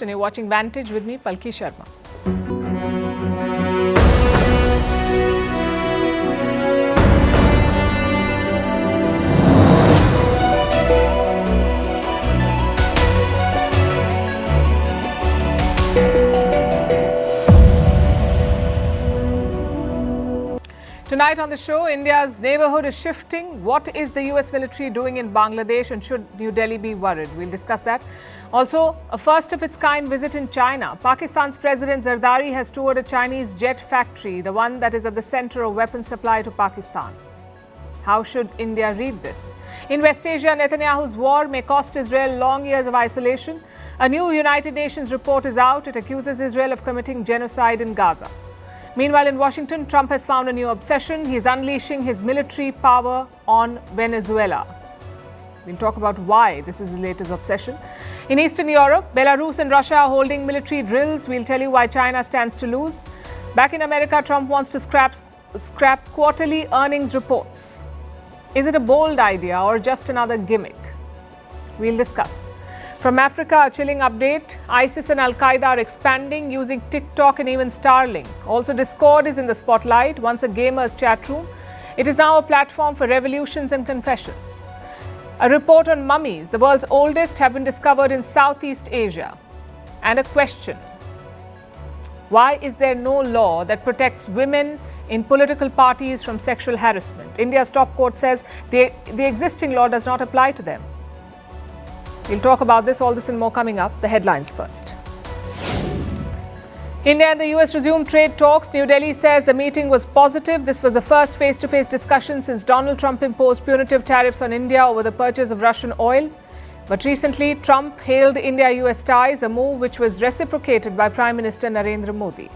host and you're watching Vantage with me, Palki Sharma. Tonight on the show, India's neighbourhood is shifting. What is the US military doing in Bangladesh and should New Delhi be worried? We'll discuss that. Also, a first of its kind visit in China. Pakistan's President Zardari has toured a Chinese jet factory, the one that is at the centre of weapons supply to Pakistan. How should India read this? In West Asia, Netanyahu's war may cost Israel long years of isolation. A new United Nations report is out. It accuses Israel of committing genocide in Gaza. Meanwhile, in Washington, Trump has found a new obsession. He is unleashing his military power on Venezuela. We'll talk about why this is his latest obsession. In Eastern Europe, Belarus and Russia are holding military drills. We'll tell you why China stands to lose. Back in America, Trump wants to scrap quarterly earnings reports. Is it a bold idea or just another gimmick? We'll discuss. From Africa, a chilling update. ISIS and Al-Qaeda are expanding using TikTok and even Starlink. Also, Discord is in the spotlight, once a gamer's chat room. It is now a platform for revolutions and confessions. A report on mummies, the world's oldest, have been discovered in Southeast Asia. And a question. Why is there no law that protects women in political parties from sexual harassment? India's top court says the existing law does not apply to them. We'll talk about this, all this and more coming up. The headlines first. India and the US resumed trade talks. New Delhi says the meeting was positive. This was the first face-to-face discussion since Donald Trump imposed punitive tariffs on India over the purchase of Russian oil. But recently, Trump hailed India-US ties, a move which was reciprocated by Prime Minister Narendra Modi.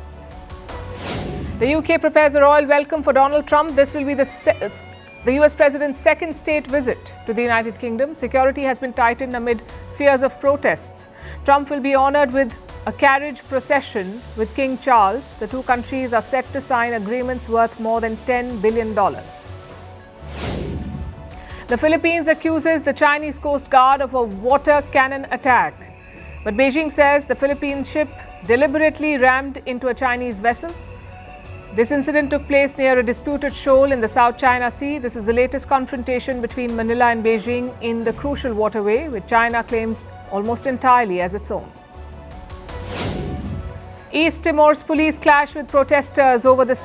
The UK prepares a royal welcome for Donald Trump. This will be the US President's second state visit to the United Kingdom. Security has been tightened amid fears of protests. Trump will be honoured with a carriage procession with King Charles. The two countries are set to sign agreements worth more than $10 billion. The Philippines accuses the Chinese Coast Guard of a water cannon attack. But Beijing says the Philippine ship deliberately rammed into a Chinese vessel. This incident took place near a disputed shoal in the South China Sea. This is the latest confrontation between Manila and Beijing in the crucial waterway, which China claims almost entirely as its own. East Timor's police clash with protesters for the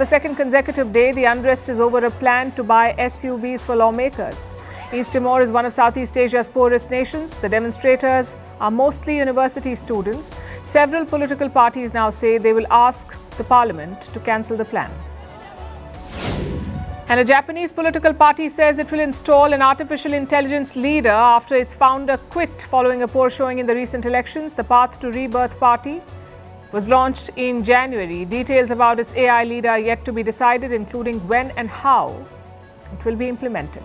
second consecutive day. The unrest is over a plan to buy SUVs for lawmakers. East Timor is one of Southeast Asia's poorest nations. The demonstrators are mostly university students. Several political parties now say they will ask the parliament to cancel the plan. And a Japanese political party says it will install an artificial intelligence leader after its founder quit following a poor showing in the recent elections. The Path to Rebirth party was launched in January. Details about its AI leader are yet to be decided, including when and how it will be implemented.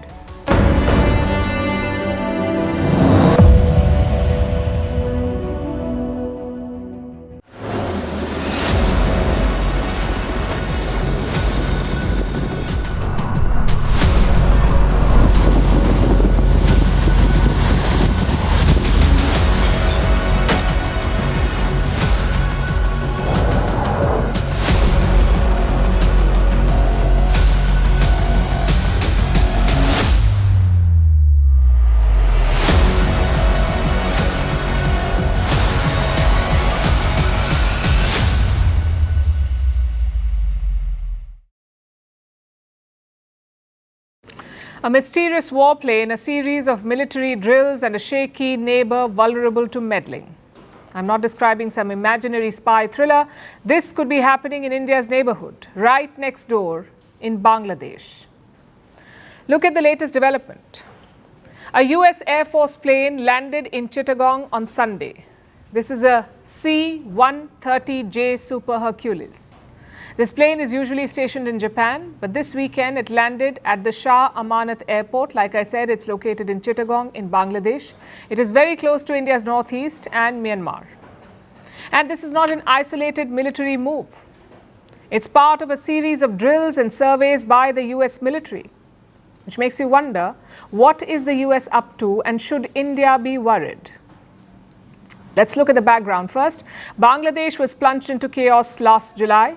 A mysterious warplane, a series of military drills and a shaky neighbour vulnerable to meddling. I'm not describing some imaginary spy thriller. This could be happening in India's neighbourhood, right next door in Bangladesh. Look at the latest development. A US Air Force plane landed in Chittagong on Sunday. This is a AC-130J Super Hercules. This plane is usually stationed in Japan, but this weekend it landed at the Shah Amanat Airport. Like I said, it's located in Chittagong in Bangladesh. It is very close to India's northeast and Myanmar. And this is not an isolated military move. It's part of a series of drills and surveys by the US military, which makes you wonder, what is the US up to and should India be worried? Let's look at the background first. Bangladesh was plunged into chaos last July.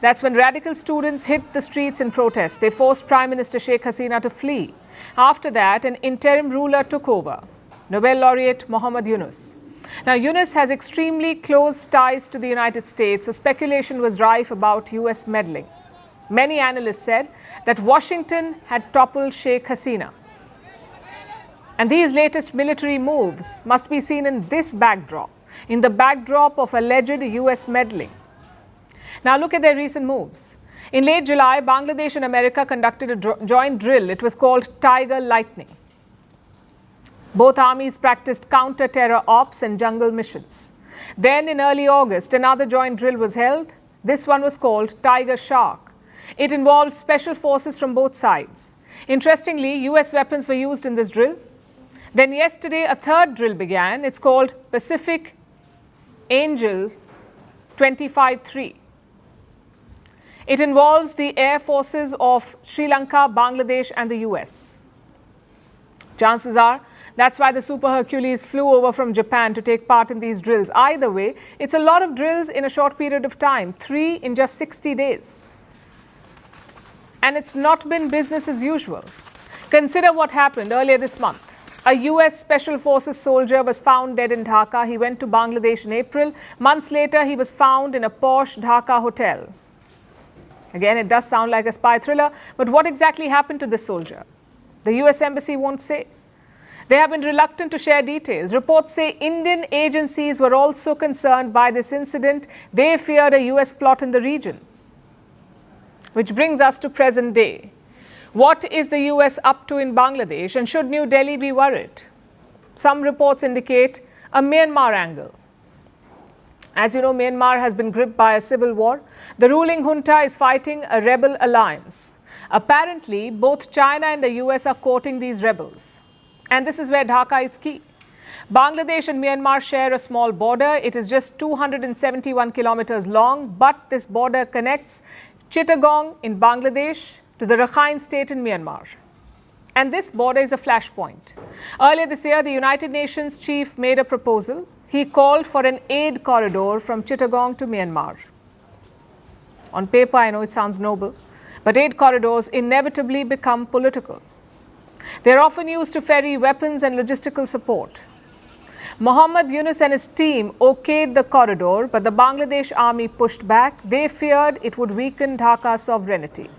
That's when radical students hit the streets in protest. They forced Prime Minister Sheikh Hasina to flee. After that, an interim ruler took over, Nobel laureate Muhammad Yunus. Now, Yunus has extremely close ties to the United States, so speculation was rife about US meddling. Many analysts said that Washington had toppled Sheikh Hasina. And these latest military moves must be seen in this backdrop, in the backdrop of alleged US meddling. Now look at their recent moves. In late July, Bangladesh and America conducted a joint drill. It was called Tiger Lightning. Both armies practiced counter-terror ops and jungle missions. Then in early August, another joint drill was held. This one was called Tiger Shark. It involved special forces from both sides. Interestingly, US weapons were used in this drill. Then yesterday, a third drill began. It's called Pacific Angel 25-3. It involves the air forces of Sri Lanka, Bangladesh and the US. Chances are that's why the Super Hercules flew over from Japan to take part in these drills. Either way, it's a lot of drills in a short period of time, 3 in just 60 days. And it's not been business as usual. Consider what happened earlier this month. A US Special Forces soldier was found dead in Dhaka. He went to Bangladesh in April. Months later, he was found in a posh Dhaka hotel. Again, it does sound like a spy thriller, but what exactly happened to this soldier? The US Embassy won't say. They have been reluctant to share details. Reports say Indian agencies were also concerned by this incident. They feared a US plot in the region. Which brings us to present day. What is the US up to in Bangladesh, and should New Delhi be worried? Some reports indicate a Myanmar angle. As you know, Myanmar has been gripped by a civil war. The ruling junta is fighting a rebel alliance. Apparently, both China and the US are courting these rebels. And this is where Dhaka is key. Bangladesh and Myanmar share a small border. It is just 271 kilometers long, but this border connects Chittagong in Bangladesh to the Rakhine state in Myanmar. And this border is a flashpoint. Earlier this year, the United Nations chief made a proposal. He called for an aid corridor from Chittagong to Myanmar. On paper, I know it sounds noble, but aid corridors inevitably become political. They are often used to ferry weapons and logistical support. Muhammad Yunus and his team okayed the corridor, but the Bangladesh army pushed back. They feared it would weaken Dhaka's sovereignty.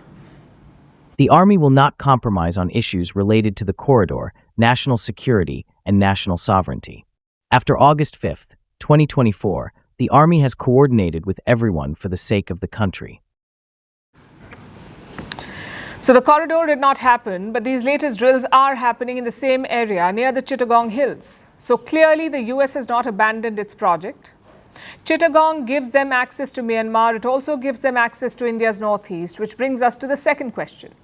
The army will not compromise on issues related to the corridor, national security, and national sovereignty. After August 5, 2024, the army has coordinated with everyone for the sake of the country. So the corridor did not happen, but these latest drills are happening in the same area near the Chittagong Hills. So clearly the US has not abandoned its project. Chittagong gives them access to Myanmar. It also gives them access to India's northeast, which brings us to the second question.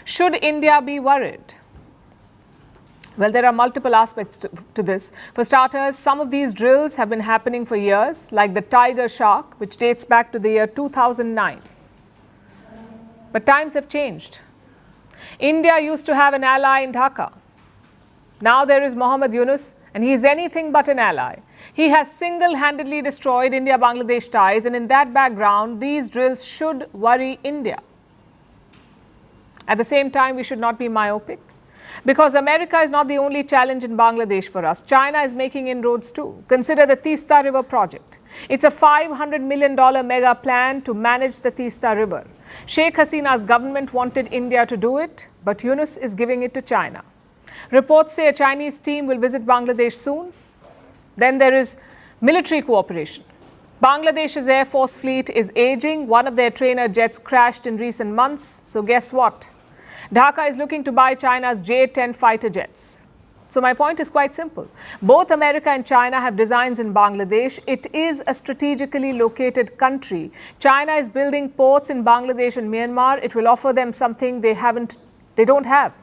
Should India be worried? Well, there are multiple aspects to this. For starters, some of these drills have been happening for years, like the Tiger Shark, which dates back to the year 2009. But times have changed. India used to have an ally in Dhaka. Now there is Muhammad Yunus, and he is anything but an ally. He has single-handedly destroyed India-Bangladesh ties, and in that background, these drills should worry India. At the same time, we should not be myopic, because America is not the only challenge in Bangladesh for us. China is making inroads too. Consider the Teesta River project. It's a $500 million mega plan to manage the Teesta River. Sheikh Hasina's government wanted India to do it, but Yunus is giving it to China. Reports say a Chinese team will visit Bangladesh soon. Then there is military cooperation. Bangladesh's Air Force fleet is aging. One of their trainer jets crashed in recent months. So guess what? Dhaka is looking to buy China's J-10 fighter jets. So my point is quite simple. Both America and China have designs in Bangladesh. It is a strategically located country. China is building ports in Bangladesh and Myanmar. It will offer them something they don't have.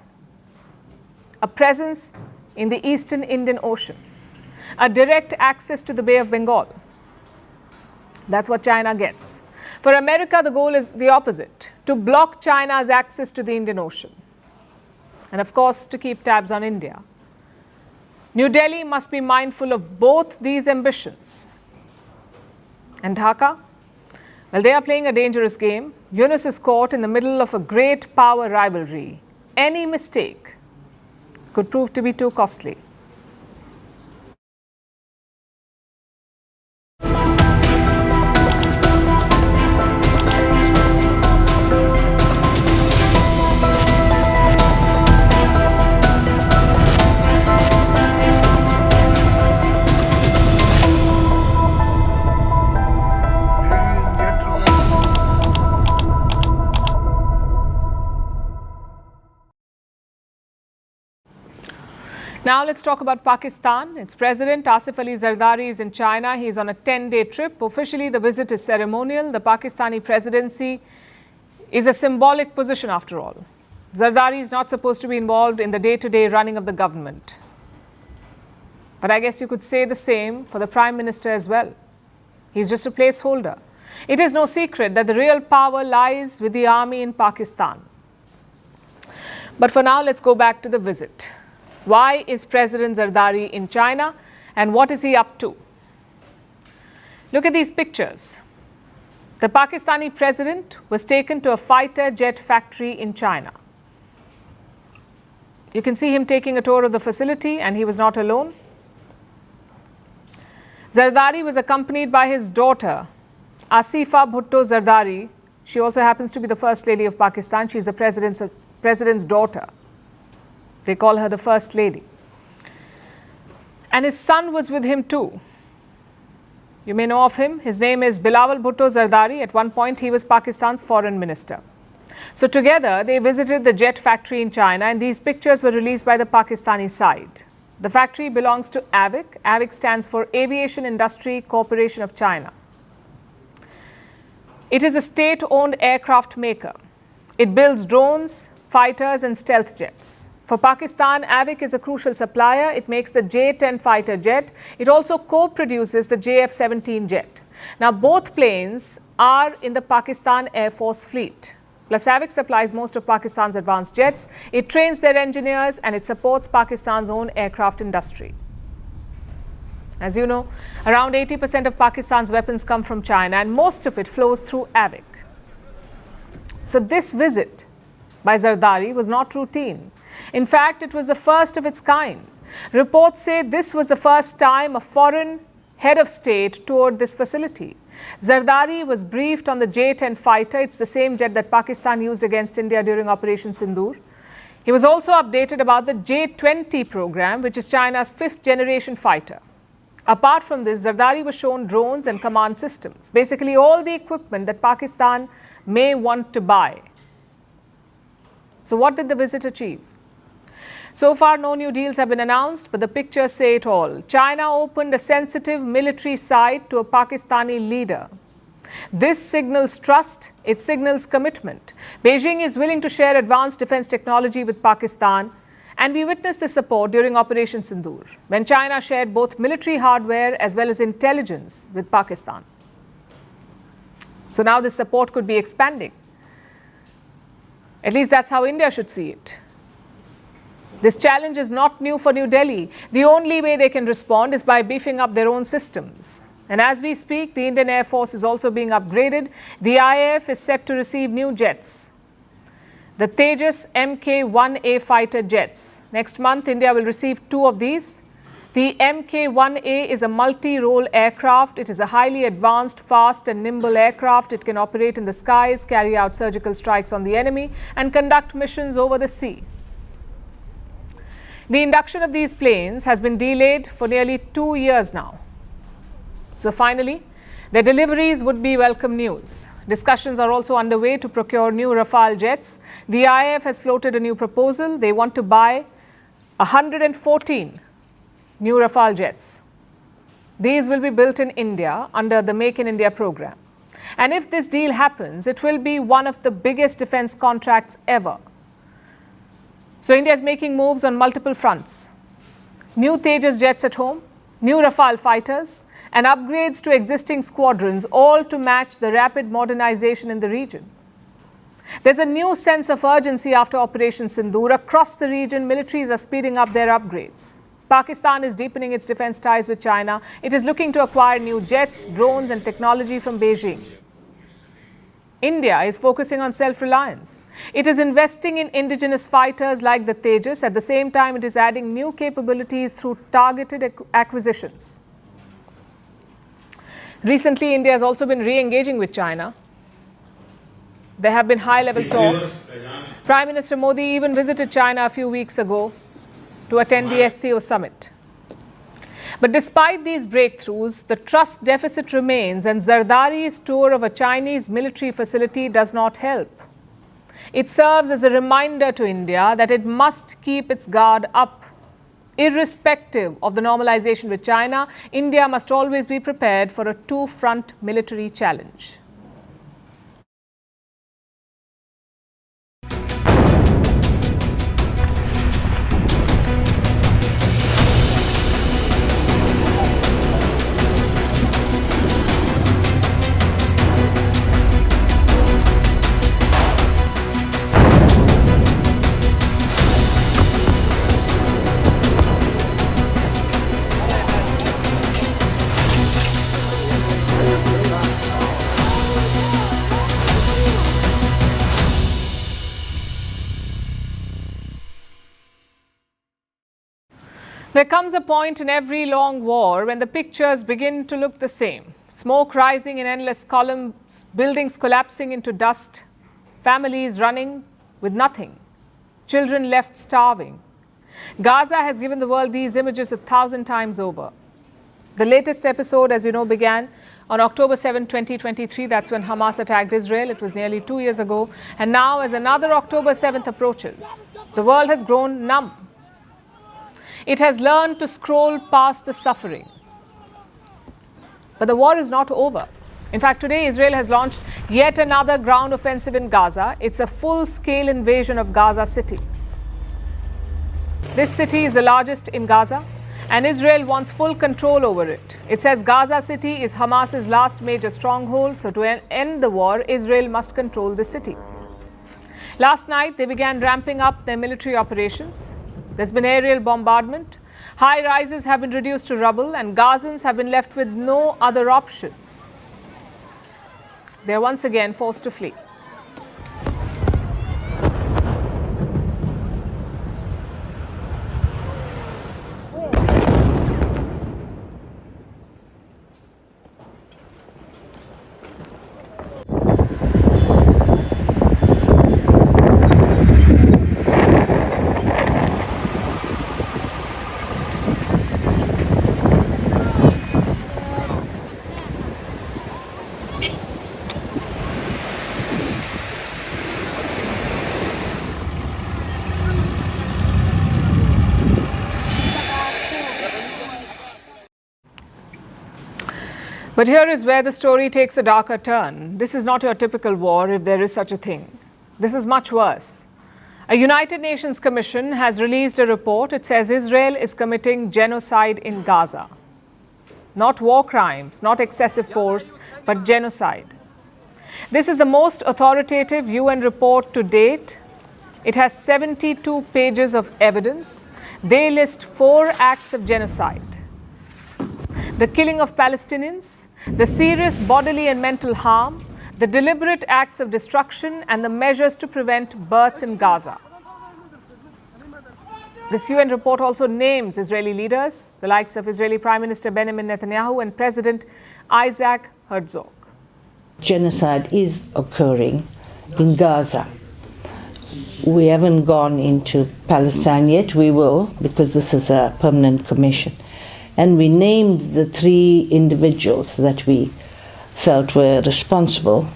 A presence in the eastern Indian Ocean. A direct access to the Bay of Bengal. That's what China gets. For America, the goal is the opposite, to block China's access to the Indian Ocean. And of course, to keep tabs on India. New Delhi must be mindful of both these ambitions. And Dhaka? Well, they are playing a dangerous game. Yunus is caught in the middle of a great power rivalry. Any mistake could prove to be too costly. Now let's talk about Pakistan. Its president, Asif Ali Zardari, is in China. He is on a 10-day trip. Officially, the visit is ceremonial. The Pakistani presidency is a symbolic position after all. Zardari is not supposed to be involved in the day-to-day running of the government. But I guess you could say the same for the Prime Minister as well. He's just a placeholder. It is no secret that the real power lies with the army in Pakistan. But for now, let's go back to the visit. Why is President Zardari in China and what is he up to? Look at these pictures. The Pakistani president was taken to a fighter jet factory in China. You can see him taking a tour of the facility, and he was not alone. Zardari was accompanied by his daughter, Asifa Bhutto Zardari. She also happens to be the First Lady of Pakistan. She's the president's daughter. They call her the First Lady. And his son was with him too. You may know of him. His name is Bilawal Bhutto Zardari. At one point, he was Pakistan's foreign minister. So together, they visited the jet factory in China, and these pictures were released by the Pakistani side. The factory belongs to AVIC. AVIC stands for Aviation Industry Corporation of China. It is a state-owned aircraft maker. It builds drones, fighters, and stealth jets. For Pakistan, AVIC is a crucial supplier. It makes the J-10 fighter jet. It also co-produces the JF-17 jet. Now, both planes are in the Pakistan Air Force fleet. Plus, AVIC supplies most of Pakistan's advanced jets. It trains their engineers and it supports Pakistan's own aircraft industry. As you know, around 80% of Pakistan's weapons come from China, and most of it flows through AVIC. So this visit by Zardari was not routine. In fact, it was the first of its kind. Reports say this was the first time a foreign head of state toured this facility. Zardari was briefed on the J-10 fighter. It's the same jet that Pakistan used against India during Operation Sindoor. He was also updated about the J-20 program, which is China's fifth-generation fighter. Apart from this, Zardari was shown drones and command systems, basically all the equipment that Pakistan may want to buy. So what did the visit achieve? So far, no new deals have been announced, but the pictures say it all. China opened a sensitive military site to a Pakistani leader. This signals trust, it signals commitment. Beijing is willing to share advanced defense technology with Pakistan, and we witnessed this support during Operation Sindoor, when China shared both military hardware as well as intelligence with Pakistan. So now this support could be expanding. At least that's how India should see it. This challenge is not new for New Delhi. The only way they can respond is by beefing up their own systems. And as we speak, the Indian Air Force is also being upgraded. The IAF is set to receive new jets, the Tejas Mk-1A fighter jets. Next month, India will receive 2 of these. The Mk-1A is a multi-role aircraft. It is a highly advanced, fast and nimble aircraft. It can operate in the skies, carry out surgical strikes on the enemy, and conduct missions over the sea. The induction of these planes has been delayed for nearly 2 years now. So finally, their deliveries would be welcome news. Discussions are also underway to procure new Rafale jets. The IAF has floated a new proposal. They want to buy 114 new Rafale jets. These will be built in India under the Make in India program. And if this deal happens, it will be one of the biggest defense contracts ever. So India is making moves on multiple fronts. New Tejas jets at home, new Rafale fighters, and upgrades to existing squadrons, all to match the rapid modernization in the region. There's a new sense of urgency after Operation Sindoor. Across the region, militaries are speeding up their upgrades. Pakistan is deepening its defense ties with China. It is looking to acquire new jets, drones and technology from Beijing. India is focusing on self-reliance. It is investing in indigenous fighters like the Tejas. At the same time, it is adding new capabilities through targeted acquisitions. Recently, India has also been re-engaging with China. There have been high-level talks. Prime Minister Modi even visited China a few weeks ago to attend the SCO summit. But despite these breakthroughs, the trust deficit remains, and Zardari's tour of a Chinese military facility does not help. It serves as a reminder to India that it must keep its guard up. Irrespective of the normalization with China, India must always be prepared for a two-front military challenge. There comes a point in every long war when the pictures begin to look the same. Smoke rising in endless columns, buildings collapsing into dust, families running with nothing, children left starving. Gaza has given the world these images 1,000 times over. The latest episode, as you know, began on October 7, 2023. That's when Hamas attacked Israel. It was nearly 2 years ago. And now, as another October 7th approaches, the world has grown numb. It has learned to scroll past the suffering. But the war is not over. In fact, today Israel has launched yet another ground offensive in Gaza. It's a full-scale invasion of Gaza City. This city is the largest in Gaza, and Israel wants full control over it. It says Gaza City is Hamas's last major stronghold, so to end the war, Israel must control the city. Last night, they began ramping up their military operations. There's been aerial bombardment. High rises have been reduced to rubble, and Gazans have been left with no other options. They're once again forced to flee. But here is where the story takes a darker turn. This is not your typical war, if there is such a thing. This is much worse. A United Nations Commission has released a report. It says Israel is committing genocide in Gaza. Not war crimes, not excessive force, but genocide. This is the most authoritative UN report to date. It has 72 pages of evidence. They list 4 acts of genocide: the killing of Palestinians, the serious bodily and mental harm, the deliberate acts of destruction, and the measures to prevent births in Gaza. This UN report also names Israeli leaders, the likes of Israeli Prime Minister Benjamin Netanyahu and President Isaac Herzog. Genocide is occurring in Gaza. We haven't gone into Palestine yet. We will, because this is a permanent commission. And we named the 3 individuals that we felt were responsible.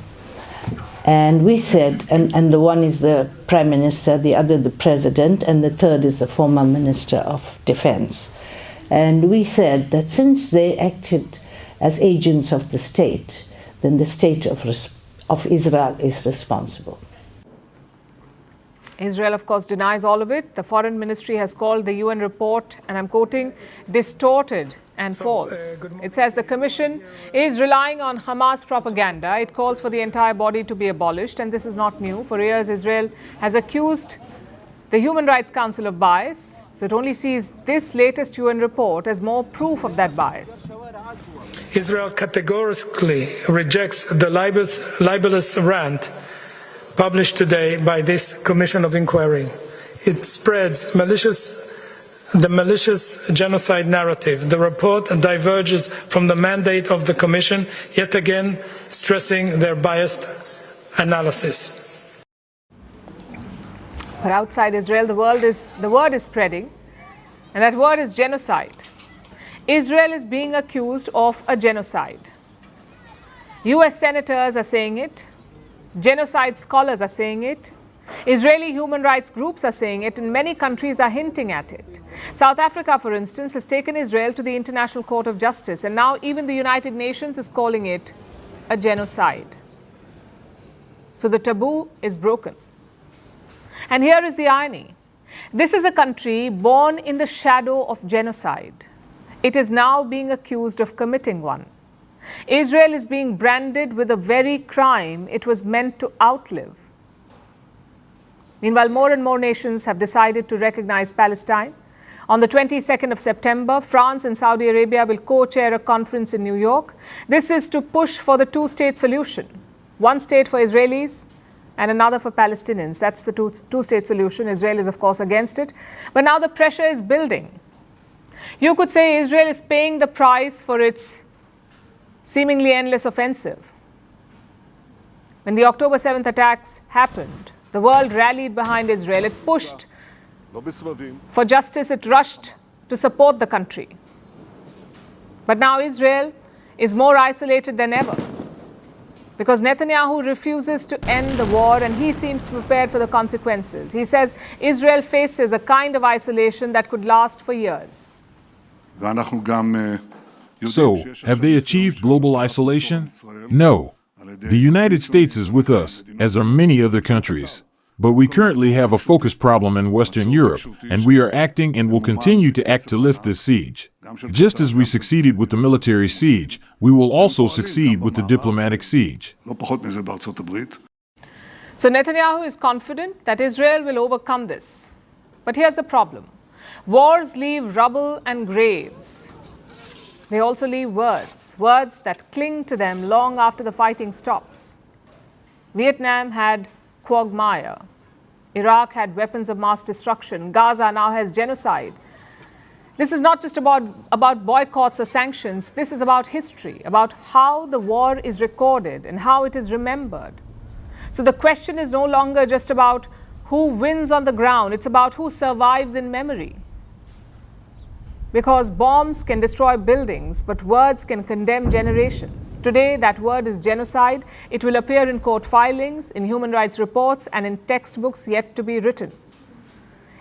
And we said, and the one is the Prime Minister, the other the President, and the third is the former Minister of Defense. And we said that since they acted as agents of the state, then the state of Israel is responsible. Israel, of course, denies all of it. The Foreign Ministry has called the UN report, and I'm quoting, distorted and false. It says the Commission is relying on Hamas propaganda. It calls for the entire body to be abolished, and this is not new. For years, Israel has accused the Human Rights Council of bias. So it only sees this latest UN report as more proof of that bias. Israel categorically rejects the libelous rant published today by this Commission of Inquiry. It spreads the malicious genocide narrative. The report diverges from the mandate of the Commission, yet again stressing their biased analysis. But outside Israel, the word is spreading, and that word is genocide. Israel is being accused of a genocide. US senators are saying it. Genocide scholars are saying it. Israeli human rights groups are saying it, and many countries are hinting at it. South Africa, for instance, has taken Israel to the International Court of Justice, and now even the United Nations is calling it a genocide. So the taboo is broken. And here is the irony. This is a country born in the shadow of genocide. It is now being accused of committing one. Israel is being branded with the very crime it was meant to outlive. Meanwhile, more and more nations have decided to recognize Palestine. On the 22nd of September, France and Saudi Arabia will co-chair a conference in New York. This is to push for the two-state solution. One state for Israelis and another for Palestinians. That's the two-state solution. Israel is, of course, against it. But now the pressure is building. You could say Israel is paying the price for its seemingly endless offensive. When the October 7th attacks happened, the world rallied behind Israel. It pushed for justice. It rushed to support the country. But now Israel is more isolated than ever, because Netanyahu refuses to end the war, and he seems prepared for the consequences. He says Israel faces a kind of isolation that could last for years. So, have they achieved global isolation? No. The United States is with us, as are many other countries. But we currently have a focus problem in Western Europe, and we are acting and will continue to act to lift this siege. Just as we succeeded with the military siege, we will also succeed with the diplomatic siege. So Netanyahu is confident that Israel will overcome this. But here's the problem. Wars leave rubble and graves. They also leave words that cling to them long after the fighting stops. Vietnam had quagmire. Iraq had weapons of mass destruction. Gaza now has genocide. This is not just about boycotts or sanctions. This is about history, about how the war is recorded and how it is remembered. So the question is no longer just about who wins on the ground. It's about who survives in memory. Because bombs can destroy buildings, but words can condemn generations. Today, that word is genocide. It will appear in court filings, in human rights reports, and in textbooks yet to be written.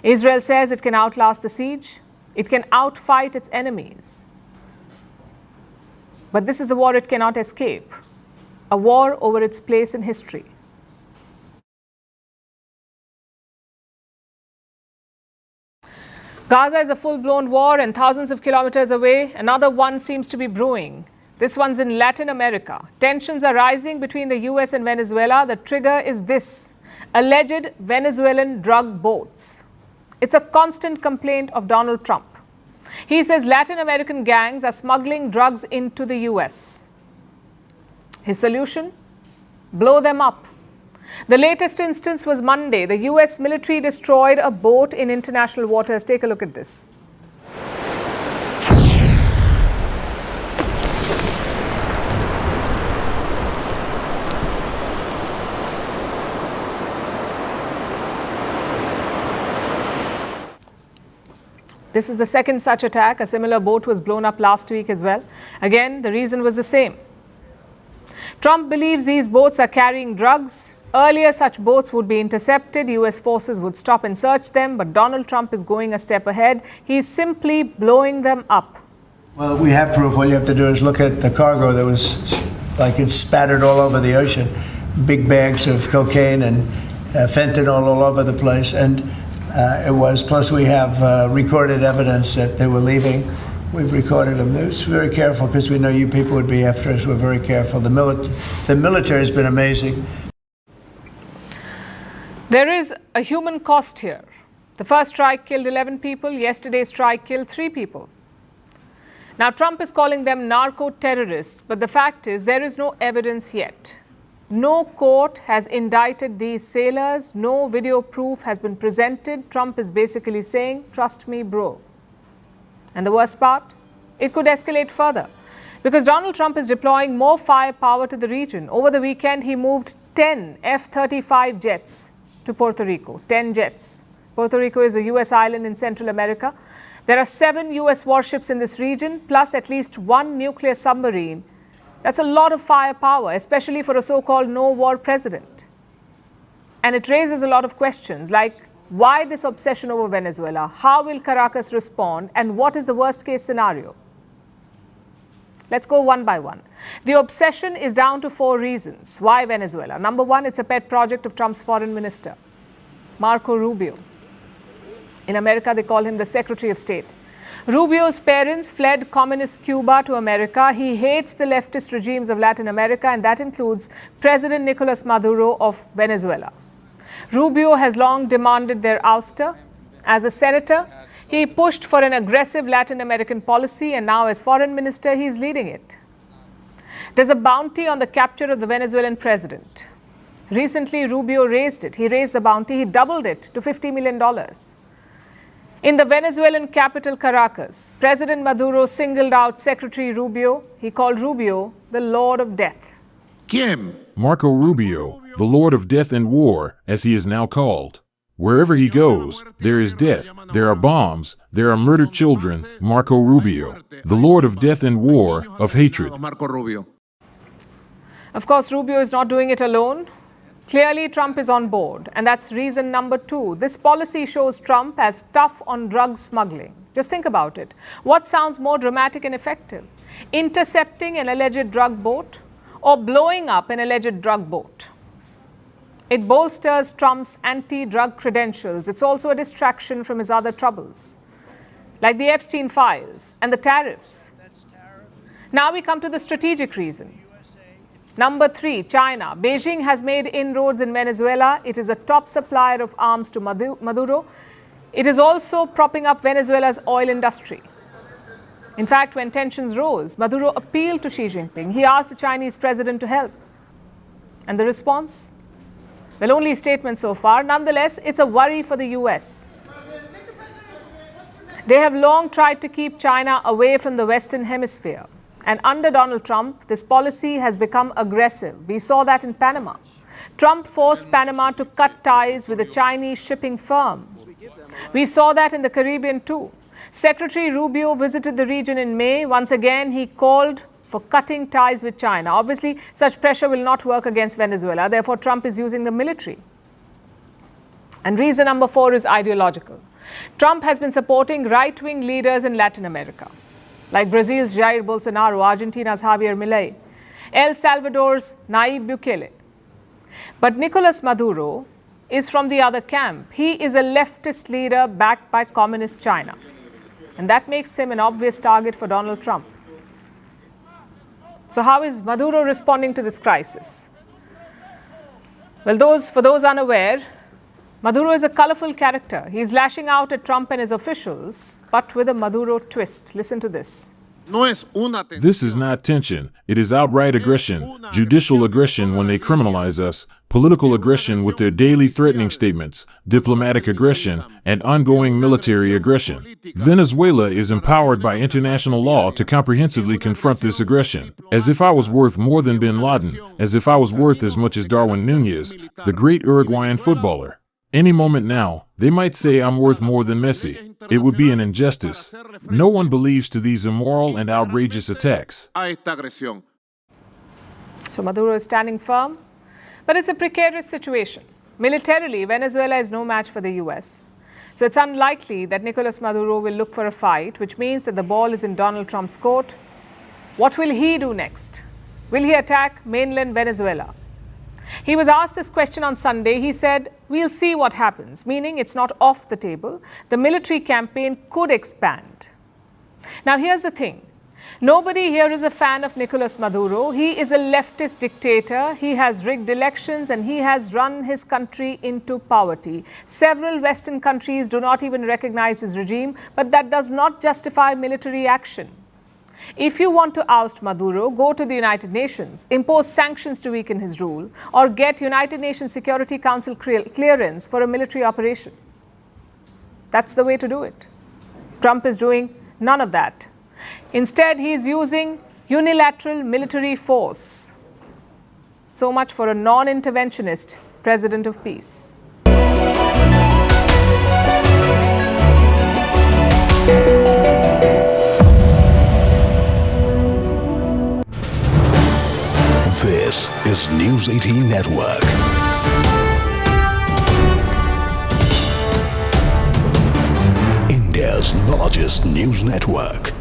Israel says it can outlast the siege. It can outfight its enemies. But this is the war it cannot escape, a war over its place in history. Gaza is a full-blown war, and thousands of kilometers away, another one seems to be brewing. This one's in Latin America. Tensions are rising between the US and Venezuela. The trigger is this: alleged Venezuelan drug boats. It's a constant complaint of Donald Trump. He says Latin American gangs are smuggling drugs into the US. His solution? Blow them up. The latest instance was Monday. The US military destroyed a boat in international waters. Take a look at this. This is the second such attack. A similar boat was blown up last week as well. Again, the reason was the same. Trump believes these boats are carrying drugs. Earlier, such boats would be intercepted. US forces would stop and search them. But Donald Trump is going a step ahead. He's simply blowing them up. Well, we have proof. All you have to do is look at the cargo that was like it's spattered all over the ocean. Big bags of cocaine and fentanyl all over the place. And it was, plus we have recorded evidence that they were leaving. We've recorded them. It's very careful because we know you people would be after us. We're very careful. The military has been amazing. There is a human cost here. The first strike killed 11 people. Yesterday's strike killed 3 people. Now, Trump is calling them narco-terrorists, but the fact is there is no evidence yet. No court has indicted these sailors. No video proof has been presented. Trump is basically saying, trust me, bro. And the worst part? It could escalate further because Donald Trump is deploying more firepower to the region. Over the weekend, he moved 10 F-35 jets to Puerto Rico. 10 jets. Puerto Rico is a U.S. island in Central America. There are 7 U.S. warships in this region, plus at least 1 nuclear submarine. That's a lot of firepower, especially for a so-called no-war president. And it raises a lot of questions like, why this obsession over Venezuela? How will Caracas respond? And what is the worst-case scenario? Let's go one by one. The obsession is down to 4 reasons. Why Venezuela? Number 1, it's a pet project of Trump's foreign minister, Marco Rubio. In America, they call him the Secretary of State. Rubio's parents fled communist Cuba to America. He hates the leftist regimes of Latin America, and that includes President Nicolas Maduro of Venezuela. Rubio has long demanded their ouster. As a senator, he pushed for an aggressive Latin American policy, and now as foreign minister, he's leading it. There's a bounty on the capture of the Venezuelan president. Recently, Rubio raised it. He raised the bounty. He doubled it to $50 million. In the Venezuelan capital, Caracas, President Maduro singled out Secretary Rubio. He called Rubio the Lord of Death. ¿Quién? Marco Rubio, the Lord of Death and War, as he is now called. Wherever he goes, there is death, there are bombs, there are murdered children. Marco Rubio, the Lord of Death and War, of hatred. Of course, Rubio is not doing it alone. Clearly, Trump is on board, and that's reason number 2. This policy shows Trump as tough on drug smuggling. Just think about it. What sounds more dramatic and effective? Intercepting an alleged drug boat or blowing up an alleged drug boat? It bolsters Trump's anti-drug credentials. It's also a distraction from his other troubles, like the Epstein files and the tariffs. Now we come to the strategic reason. Number 3, China. Beijing has made inroads in Venezuela. It is a top supplier of arms to Maduro. It is also propping up Venezuela's oil industry. In fact, when tensions rose, Maduro appealed to Xi Jinping. He asked the Chinese president to help. And the response? Well, only a statement so far. Nonetheless, it's a worry for the US. They have long tried to keep China away from the Western Hemisphere. And under Donald Trump, this policy has become aggressive. We saw that in Panama. Trump forced Panama to cut ties with a Chinese shipping firm. We saw that in the Caribbean too. Secretary Rubio visited the region in May. Once again, he called for cutting ties with China. Obviously, such pressure will not work against Venezuela. Therefore, Trump is using the military. And reason number 4 is ideological. Trump has been supporting right-wing leaders in Latin America, like Brazil's Jair Bolsonaro, Argentina's Javier Milei, El Salvador's Nayib Bukele. But Nicolas Maduro is from the other camp. He is a leftist leader backed by communist China. And that makes him an obvious target for Donald Trump. So how is Maduro responding to this crisis? Well, for those unaware, Maduro is a colorful character. He's lashing out at Trump and his officials, but with a Maduro twist. Listen to this. This is not tension. It is outright aggression, judicial aggression when they criminalize us, political aggression with their daily threatening statements, diplomatic aggression, and ongoing military aggression. Venezuela is empowered by international law to comprehensively confront this aggression. As if I was worth more than bin Laden, as if I was worth as much as Darwin Núñez, the great Uruguayan footballer. Any moment now, they might say I'm worth more than Messi. It would be an injustice. No one believes to these immoral and outrageous attacks. So Maduro is standing firm, but it's a precarious situation. Militarily, Venezuela is no match for the US. So it's unlikely that Nicolas Maduro will look for a fight, which means that the ball is in Donald Trump's court. What will he do next? Will he attack mainland Venezuela? He was asked this question on Sunday. He said, we'll see what happens, meaning it's not off the table. The military campaign could expand. Now, here's the thing. Nobody here is a fan of Nicolas Maduro. He is a leftist dictator. He has rigged elections and he has run his country into poverty. Several Western countries do not even recognize his regime, but that does not justify military action. If you want to oust Maduro, go to the United Nations, impose sanctions to weaken his rule, or get United Nations Security Council clearance for a military operation. That's the way to do it. Trump is doing none of that. Instead, he is using unilateral military force. So much for a non-interventionist president of peace. This is News 18 Network. India's largest news network.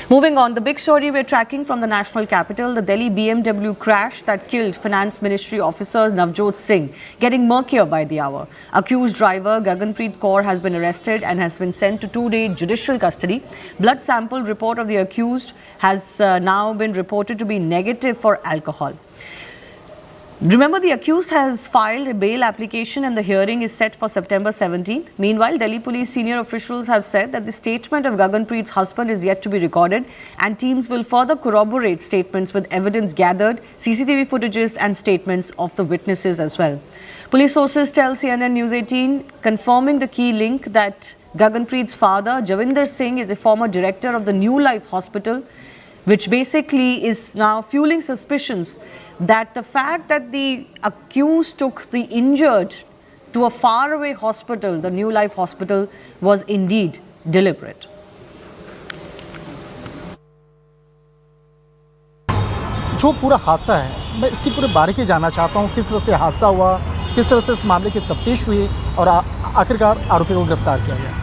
Moving on, the big story we're tracking from the national capital, the Delhi BMW crash that killed Finance Ministry officer Navjot Singh, getting murkier by the hour. Accused driver Gaganpreet Kaur has been arrested and has been sent to 2-day judicial custody. Blood sample report of the accused has now been reported to be negative for alcohol. Remember, the accused has filed a bail application and the hearing is set for September 17th. Meanwhile, Delhi police senior officials have said that the statement of Gaganpreet's husband is yet to be recorded and teams will further corroborate statements with evidence gathered, CCTV footages and statements of the witnesses as well. Police sources tell CNN News 18, confirming the key link that Gaganpreet's father, Javinder Singh, is a former director of the New Life Hospital, which basically is now fueling suspicions that the fact that the accused took the injured to a faraway hospital, the New Life Hospital, was indeed deliberate. जो पूरा हादसा है, मैं इसकी पूरी बारीकी जानना चाहता हूँ, किस तरह से हादसा हुआ, किस तरह से इस मामले की तफ्तीश हुई और आखिरकार आरोपी को गिरफ्तार किया गया।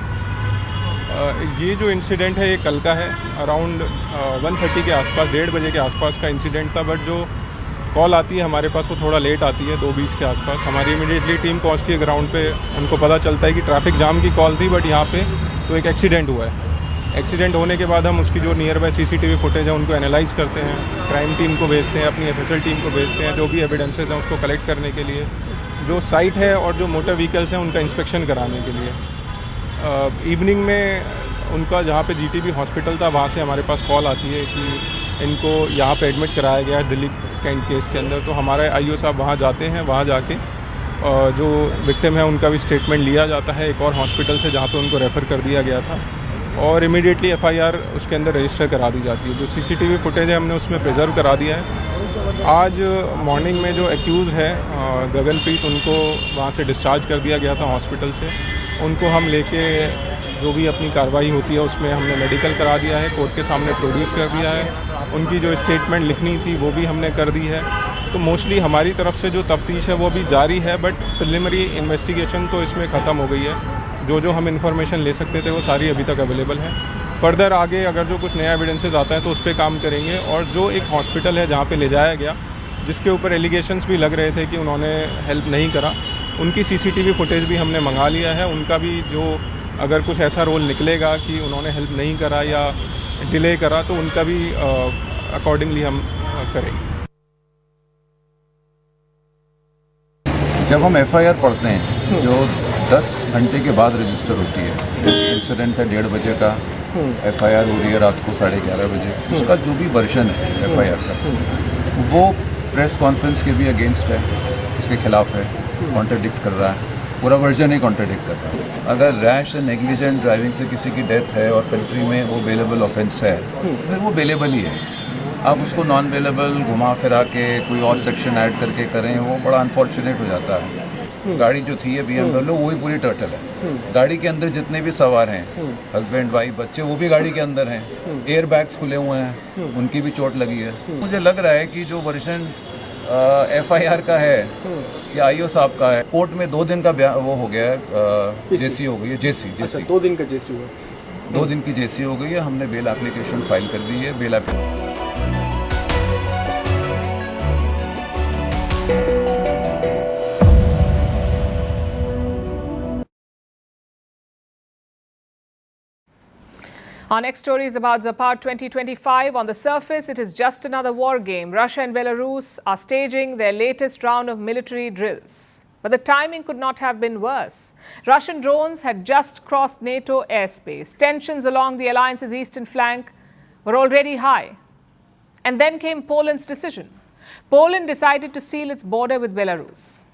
ये जो इंसिडेंट है ये कल का है, अराउंड 1:30 के आसपास, 1:30 बजे के आसपास का इंसिडेंट था, बट जो कॉल आती है हमारे पास वो थोड़ा लेट आती है, 2:20 के आसपास। हमारी इमीडिएटली टीम पहुंचती है ग्राउंड पे, उनको पता चलता है कि ट्रैफिक जाम की कॉल थी, बट यहाँ पे तो एक एक्सीडेंट हुआ है। एक्सीडेंट होने के बाद हम उसकी जो नियर बाय CCTV फुटेज है उनको एनालाइज करते हैं, क्राइम टीम को भेजते हैं, अपनी FSL टीम को भेजते हैं, जो भी एविडेंसेस हैं उसको कलेक्ट करने के लिए, जो साइट है और जो मोटर व्हीकल्स हैं उनका इंस्पेक्शन कराने के लिए। इवनिंग में उनका जहाँ पे GTB हॉस्पिटल था वहाँ से हमारे पास कॉल आती है कि इनको यहाँ पे एडमिट कराया गया है दिल्ली कैंट केस के अंदर। तो हमारे IO साहब वहाँ जाते हैं, वहाँ जाके जो विक्टिम है उनका भी स्टेटमेंट लिया जाता है एक और हॉस्पिटल से जहाँ पे उनको रेफ़र कर दिया गया था, और इमीडिएटली FIR उसके अंदर रजिस्टर करा दी जाती है। जो CCTV फुटेज है हमने उसमें प्रिजर्व करा दिया है। आज मॉर्निंग में जो एक्यूज़ है गगनप्रीत, उनको वहाँ से डिस्चार्ज कर दिया गया था हॉस्पिटल से। उनको हम लेके जो भी अपनी कार्रवाई होती है उसमें हमने मेडिकल करा दिया है, कोर्ट के सामने प्रोड्यूस कर दिया है। उनकी जो स्टेटमेंट लिखनी थी वो भी हमने कर दी है। तो मोस्टली हमारी तरफ से जो तफ्तीश है वो भी जारी है, बट प्रिलिमिनरी इन्वेस्टिगेशन तो इसमें ख़त्म हो गई है। जो हम इन्फॉर्मेशन ले सकते थे वो सारी अभी तक अवेलेबल है। फर्दर आगे अगर जो कुछ नया एविडेंसेस आता है तो उस पर काम करेंगे। और जो एक हॉस्पिटल है जहाँ पे ले जाया गया, जिसके ऊपर एलिगेशंस भी लग रहे थे कि उन्होंने हेल्प नहीं करा, उनकी CCTV फुटेज भी हमने मंगा लिया है। उनका भी जो अगर कुछ ऐसा रोल निकलेगा कि उन्होंने हेल्प नहीं करा या डिले करा तो उनका भी अकॉर्डिंगली हम करेंगे। जब हम FIR पढ़ते हैं जो 10 घंटे के बाद रजिस्टर होती है, इंसिडेंट है 1:30 बजे का, FIR हो रही है रात को 11:30 बजे, उसका जो भी वर्जन है FIR का वो प्रेस कॉन्फ्रेंस के भी अगेंस्ट है, उसके खिलाफ है, कॉन्ट्रडिक्ट कर रहा है, पूरा वर्जन ही कॉन्ट्रडिक्ट कर रहा है। अगर रैश एंड नेग्लिजेंट ड्राइविंग से किसी की डेथ है और कंट्री में वो बेलेबल ऑफेंस है, फिर वो बेलेबल ही है। आप उसको नॉन बेलेबल घुमा फिरा के कोई और सेक्शन ऐड करके करें, वो बड़ा अनफॉर्चुनेट हो जाता है। गाड़ी जो थी है BMW, वही पूरी टर्टल है। गाड़ी के अंदर जितने भी सवार हैं, हस्बैंड वाइफ बच्चे, वो भी गाड़ी के अंदर हैं। एयर बैग्स खुले हुए हैं, उनकी भी चोट लगी है। मुझे लग रहा है कि जो वर्जन FIR का है या IO साहब का है, कोर्ट में 2 दिन का वो हो गया है, JC हो गई है, JC 2 दिन का JC हुआ, 2 दिन की JC हो गई है। हमने बेल एप्लीकेशन फाइल कर दी है। Bail Our next story is about Zapad 2025. On the surface, it is just another war game. Russia and Belarus are staging their latest round of military drills. But the timing could not have been worse. Russian drones had just crossed NATO airspace. Tensions along the alliance's eastern flank were already high. And then came Poland's decision. Poland decided to seal its border with Belarus.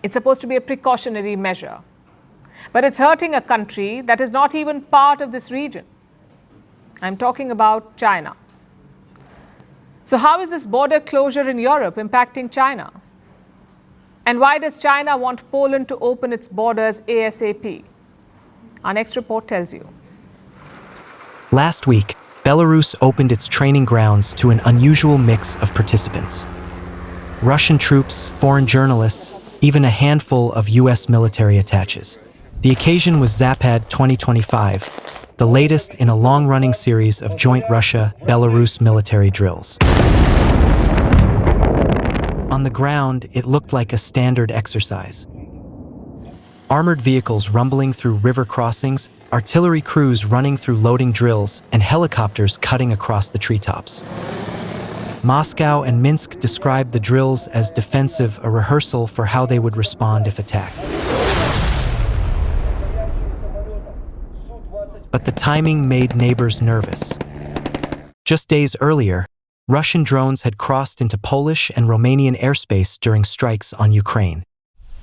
It's supposed to be a precautionary measure. But it's hurting a country that is not even part of this region. I'm talking about China. So how is this border closure in Europe impacting China? And why does China want Poland to open its borders ASAP? Our next report tells you. Last week, Belarus opened its training grounds to an unusual mix of participants. Russian troops, foreign journalists, even a handful of US military attaches. The occasion was Zapad 2025, the latest in a long-running series of joint Russia-Belarus military drills. On the ground, it looked like a standard exercise. Armored vehicles rumbling through river crossings, artillery crews running through loading drills, and helicopters cutting across the treetops. Moscow and Minsk described the drills as defensive, a rehearsal for how they would respond if attacked. But the timing made neighbors nervous. Just days earlier, Russian drones had crossed into Polish and Romanian airspace during strikes on Ukraine.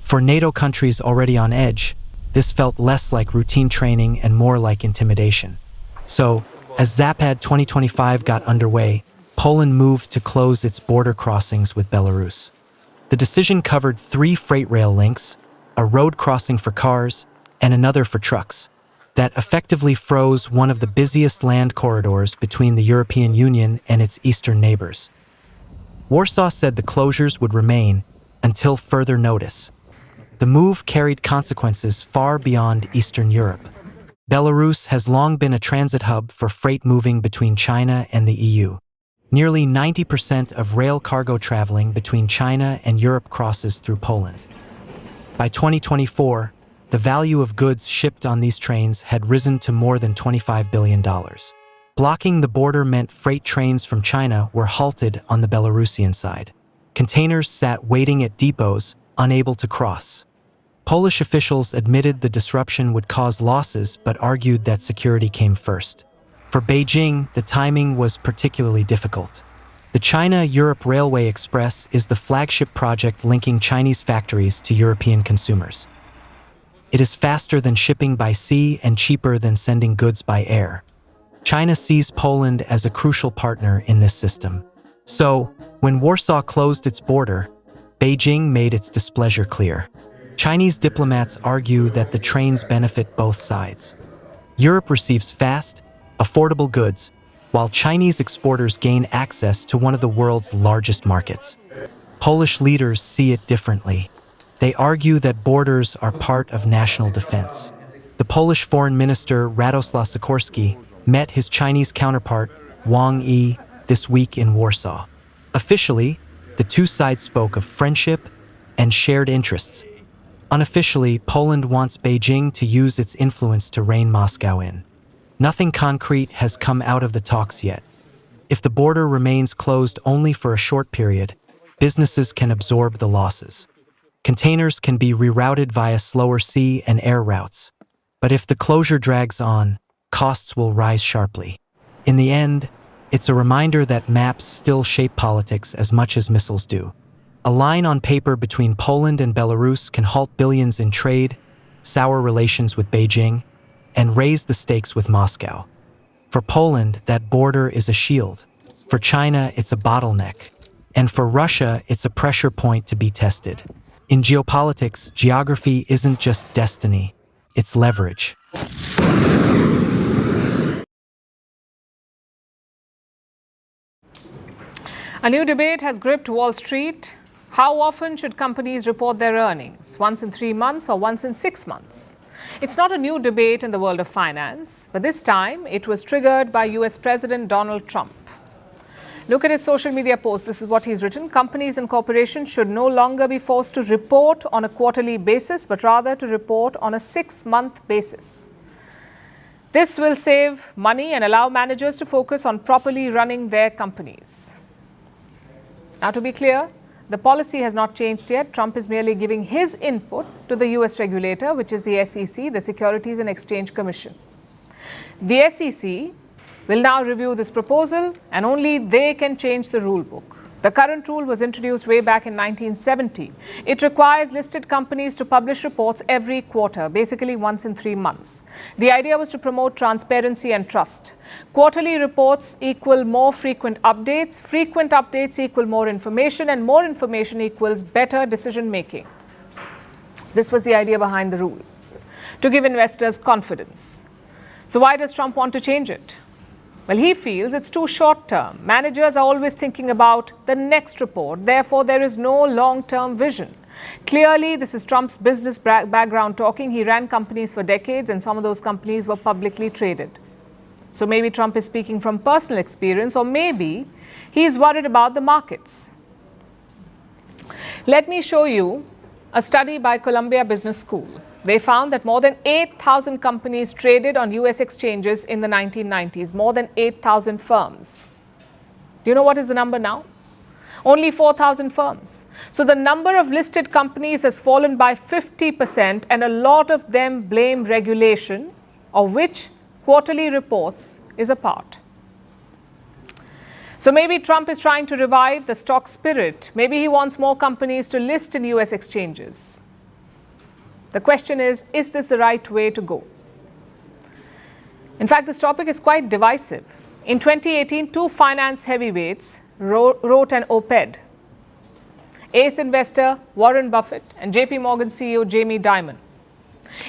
For NATO countries already on edge, this felt less like routine training and more like intimidation. So, as Zapad 2025 got underway, Poland moved to close its border crossings with Belarus. The decision covered 3 freight rail links, a road crossing for cars, and another for trucks, that effectively froze one of the busiest land corridors between the European Union and its eastern neighbors. Warsaw said the closures would remain until further notice. The move carried consequences far beyond Eastern Europe. Belarus has long been a transit hub for freight moving between China and the EU. Nearly 90% of rail cargo traveling between China and Europe crosses through Poland. By 2024, the value of goods shipped on these trains had risen to more than $25 billion. Blocking the border meant freight trains from China were halted on the Belarusian side. Containers sat waiting at depots, unable to cross. Polish officials admitted the disruption would cause losses but argued that security came first. For Beijing, the timing was particularly difficult. The China-Europe Railway Express is the flagship project linking Chinese factories to European consumers. It is faster than shipping by sea and cheaper than sending goods by air. China sees Poland as a crucial partner in this system. So, when Warsaw closed its border, Beijing made its displeasure clear. Chinese diplomats argue that the trains benefit both sides. Europe receives fast, affordable goods, while Chinese exporters gain access to one of the world's largest markets. Polish leaders see it differently. They argue that borders are part of national defense. The Polish foreign minister Radosław Sikorski met his Chinese counterpart Wang Yi this week in Warsaw. Officially, the two sides spoke of friendship and shared interests. Unofficially, Poland wants Beijing to use its influence to rein Moscow in. Nothing concrete has come out of the talks yet. If the border remains closed only for a short period, businesses can absorb the losses. Containers can be rerouted via slower sea and air routes. But if the closure drags on, costs will rise sharply. In the end, it's a reminder that maps still shape politics as much as missiles do. A line on paper between Poland and Belarus can halt billions in trade, sour relations with Beijing, and raise the stakes with Moscow. For Poland, that border is a shield. For China, it's a bottleneck. And for Russia, it's a pressure point to be tested. In geopolitics, geography isn't just destiny, it's leverage. A new debate has gripped Wall Street. How often should companies report their earnings? Once in 3 months or once in 6 months? It's not a new debate in the world of finance, but this time it was triggered by US President Donald Trump. Look at his social media post. This is what he's written. Companies and corporations should no longer be forced to report on a quarterly basis, but rather to report on a 6-month basis. This will save money and allow managers to focus on properly running their companies. Now, to be clear, the policy has not changed yet. Trump is merely giving his input to the US regulator, which is the SEC, the Securities and Exchange Commission. The SEC will now review this proposal, and only they can change the rule book. The current rule was introduced way back in 1970. It requires listed companies to publish reports every quarter, basically once in 3 months. The idea was to promote transparency and trust. Quarterly reports equal more frequent updates equal more information, and more information equals better decision making. This was the idea behind the rule, to give investors confidence. So why does Trump want to change it? Well, he feels it's too short term. Managers are always thinking about the next report. Therefore, there is no long-term vision. Clearly, this is Trump's business background talking. He ran companies for decades, and some of those companies were publicly traded. So maybe Trump is speaking from personal experience, or maybe he is worried about the markets. Let me show you a study by Columbia Business School. They found that more than 8,000 companies traded on US exchanges in the 1990s, more than 8,000 firms. Do you know what is the number now? Only 4,000 firms. So the number of listed companies has fallen by 50%, and a lot of them blame regulation, of which quarterly reports is a part. So maybe Trump is trying to revive the stock spirit. Maybe he wants more companies to list in US exchanges. The question is this the right way to go? In fact, this topic is quite divisive. In 2018, 2 finance heavyweights wrote an op-ed. Ace investor Warren Buffett and JP Morgan CEO Jamie Dimon.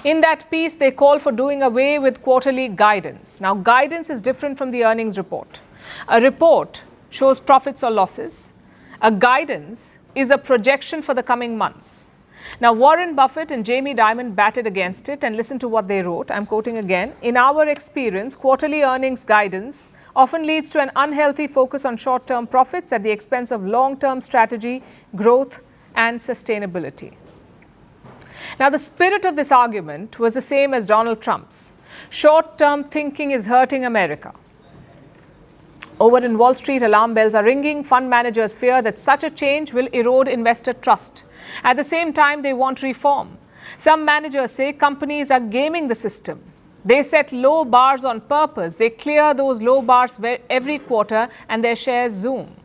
In that piece, they call for doing away with quarterly guidance. Now, guidance is different from the earnings report. A report shows profits or losses. A guidance is a projection for the coming months. Now, Warren Buffett and Jamie Dimon batted against it, and listen to what they wrote. I'm quoting again. In our experience, quarterly earnings guidance often leads to an unhealthy focus on short-term profits at the expense of long-term strategy, growth, and sustainability. Now, the spirit of this argument was the same as Donald Trump's. Short-term thinking is hurting America. Over in Wall Street, alarm bells are ringing. Fund managers fear that such a change will erode investor trust. At the same time, they want reform. Some managers say companies are gaming the system. They set low bars on purpose. They clear those low bars every quarter, and their shares zoom.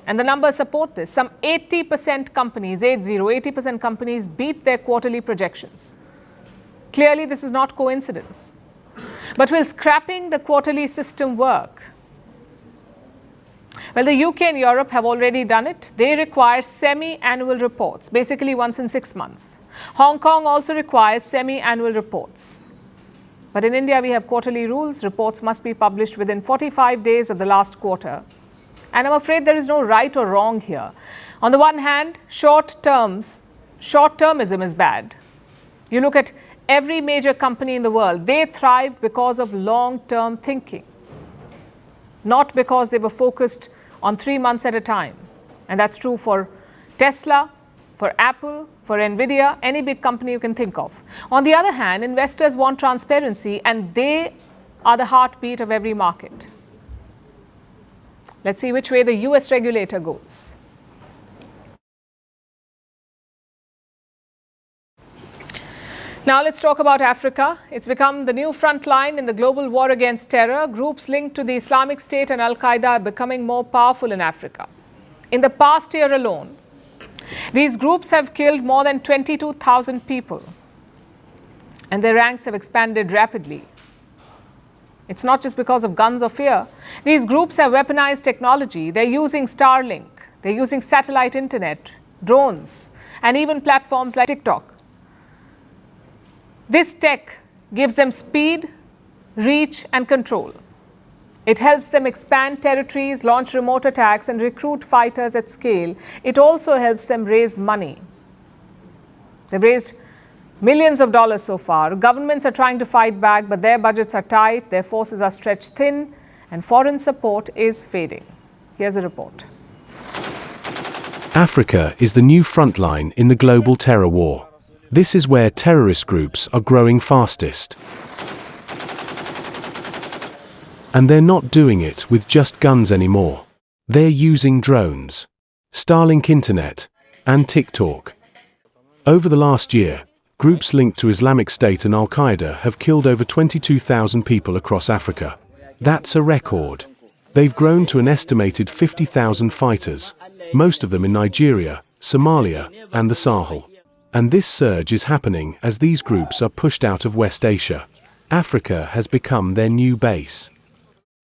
And the numbers support this. Some 80% companies, 80% companies beat their quarterly projections. Clearly, this is not coincidence. But will scrapping the quarterly system work? Well, the UK and Europe have already done it. They require semi-annual reports, basically once in 6 months. Hong Kong also requires semi-annual reports. But in India, we have quarterly rules. Reports must be published within 45 days of the last quarter. And I'm afraid there is no right or wrong here. On the one hand, short-termism is bad. You look at every major company in the world, they thrived because of long-term thinking, not because they were focused on 3 months at a time. And that's true for Tesla, for Apple, for Nvidia, any big company you can think of. On the other hand, investors want transparency, and they are the heartbeat of every market. Let's see which way the US regulator goes. Now let's talk about Africa. It's become the new front line in the global war against terror. Groups linked to the Islamic State and Al-Qaeda are becoming more powerful in Africa. In the past year alone, these groups have killed more than 22,000 people, and their ranks have expanded rapidly. It's not just because of guns or fear. These groups have weaponized technology. They're using Starlink, they're using satellite internet, drones, and even platforms like TikTok. This tech gives them speed, reach, and control. It helps them expand territories, launch remote attacks, and recruit fighters at scale. It also helps them raise money. They've raised millions of dollars so far. Governments are trying to fight back, but their budgets are tight, their forces are stretched thin, and foreign support is fading. Here's a report. Africa is the new front line in the global terror war. This is where terrorist groups are growing fastest. And they're not doing it with just guns anymore. They're using drones, Starlink internet, and TikTok. Over the last year, groups linked to Islamic State and Al-Qaeda have killed over 22,000 people across Africa. That's a record. They've grown to an estimated 50,000 fighters, most of them in Nigeria, Somalia, and the Sahel. And this surge is happening as these groups are pushed out of West Asia. Africa has become their new base.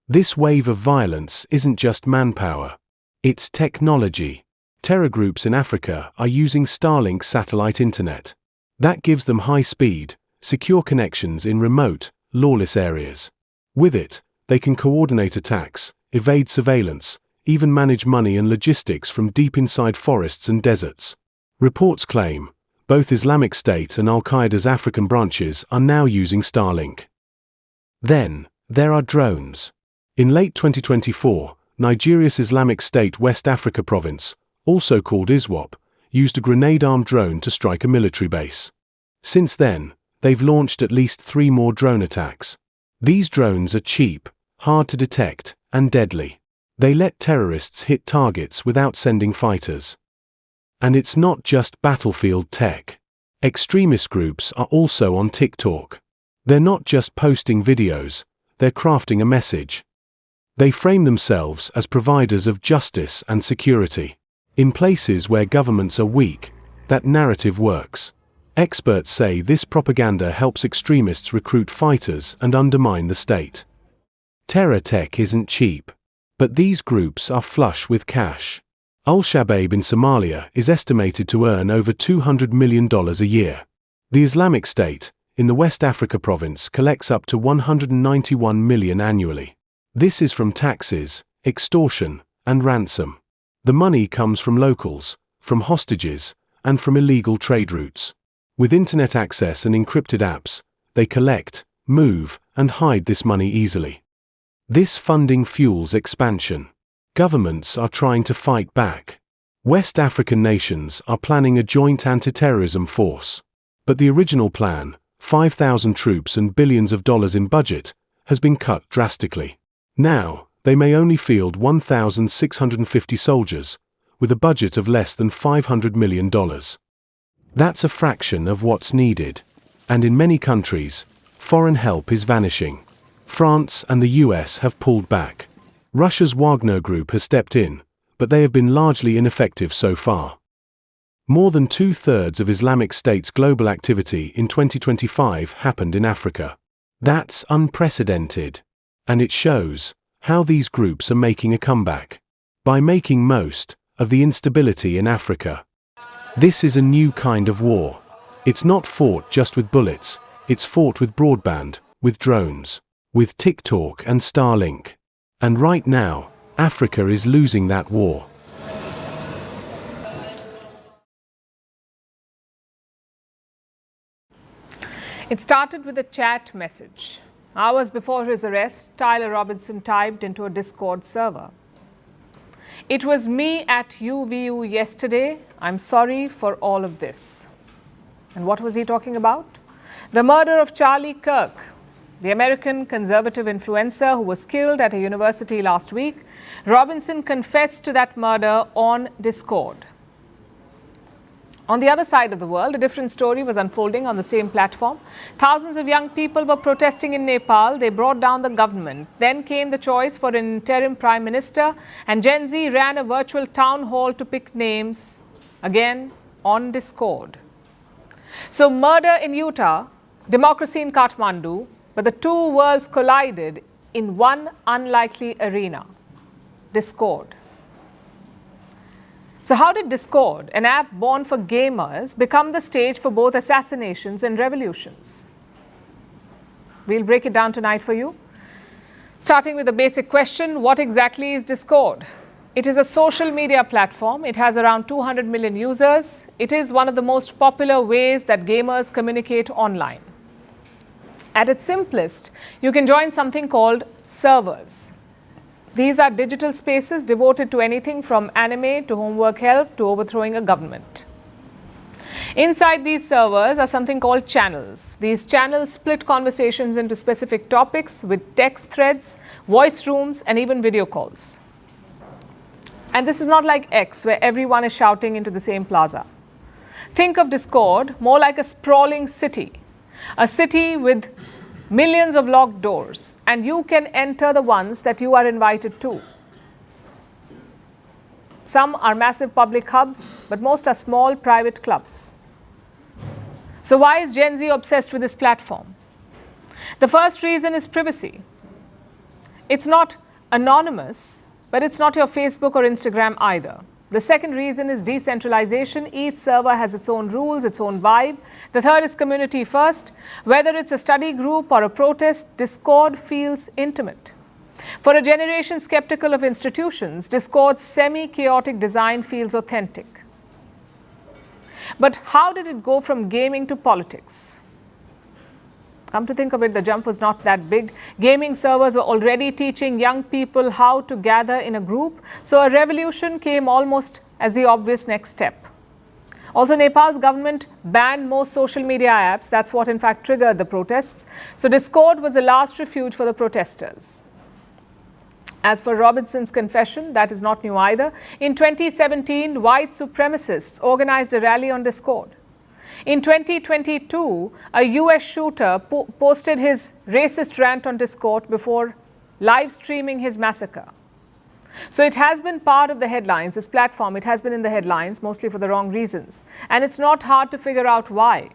This wave of violence isn't just manpower. It's technology. Terror groups in Africa are using Starlink satellite internet. That gives them high-speed, secure connections in remote, lawless areas. With it, they can coordinate attacks, evade surveillance, even manage money and logistics from deep inside forests and deserts. Reports claim both Islamic State and Al-Qaeda's African branches are now using Starlink. Then, there are drones. In late 2024, Nigeria's Islamic State West Africa province, also called ISWAP, used a grenade-armed drone to strike a military base. Since then, they've launched at least 3 more drone attacks. These drones are cheap, hard to detect, and deadly. They let terrorists hit targets without sending fighters. And it's not just battlefield tech. Extremist groups are also on TikTok. They're not just posting videos, they're crafting a message. They frame themselves as providers of justice and security. In places where governments are weak, that narrative works. Experts say this propaganda helps extremists recruit fighters and undermine the state. Terror tech isn't cheap, but these groups are flush with cash. Al-Shabaab in Somalia is estimated to earn over $200 million a year. The Islamic State, in the West Africa province, collects up to $191 million annually. This is from taxes, extortion, and ransom. The money comes from locals, from hostages, and from illegal trade routes. With internet access and encrypted apps, they collect, move, and hide this money easily. This funding fuels expansion. Governments are trying to fight back. West African nations are planning a joint anti-terrorism force. But the original plan, 5,000 troops and billions of dollars in budget, has been cut drastically. Now, they may only field 1,650 soldiers, with a budget of less than $500 million. That's a fraction of what's needed. And in many countries, foreign help is vanishing. France and the US have pulled back. Russia's Wagner Group has stepped in, but they have been largely ineffective so far. More than 2/3 of Islamic State's global activity in 2025 happened in Africa. That's unprecedented. And it shows how these groups are making a comeback. By making most of the instability in Africa. This is a new kind of war. It's not fought just with bullets, it's fought with broadband, with drones, with TikTok and Starlink. And right now, Africa is losing that war. It started with a chat message. Hours before his arrest, Tyler Robinson typed into a Discord server, "It was me at UVU yesterday. I'm sorry for all of this." And what was he talking about? The murder of Charlie Kirk, the American conservative influencer who was killed at a university last week. Robinson confessed to that murder on Discord. On the other side of the world, a different story was unfolding on the same platform. Thousands of young people were protesting in Nepal. They brought down the government. Then came the choice for an interim prime minister, and Gen Z ran a virtual town hall to pick names, again on Discord. So murder in Utah, democracy in Kathmandu, but the two worlds collided in one unlikely arena, Discord. So how did Discord, an app born for gamers, become the stage for both assassinations and revolutions? We'll break it down tonight for you. Starting with the basic question, what exactly is Discord? It is a social media platform. It has around 200 million users. It is one of the most popular ways that gamers communicate online. At its simplest, you can join something called servers. These are digital spaces devoted to anything from anime to homework help to overthrowing a government. Inside these servers are something called channels. These channels split conversations into specific topics with text threads, voice rooms, and even video calls. And this is not like X, where everyone is shouting into the same plaza. Think of Discord more like a sprawling city, a city with millions of locked doors, and you can enter the ones that you are invited to. Some are massive public hubs, but most are small private clubs. So why is Gen Z obsessed with this platform? The first reason is privacy. It's not anonymous, but it's not your Facebook or Instagram either. The second reason is decentralization. Each server has its own rules, its own vibe. The third is community first. Whether it's a study group or a protest, Discord feels intimate. For a generation skeptical of institutions, Discord's semi-chaotic design feels authentic. But how did it go from gaming to politics? Come to think of it, the jump was not that big. Gaming servers were already teaching young people how to gather in a group, so a revolution came almost as the obvious next step. Also, Nepal's government banned most social media apps. That's what in fact triggered the protests. So Discord was the last refuge for the protesters. As for Robinson's confession, that is not new either. In 2017, white supremacists organized a rally on Discord. In 2022, a US shooter posted his racist rant on Discord before live streaming his massacre. So it has been part of the headlines, this platform, it has been in the headlines, mostly for the wrong reasons. And it's not hard to figure out why.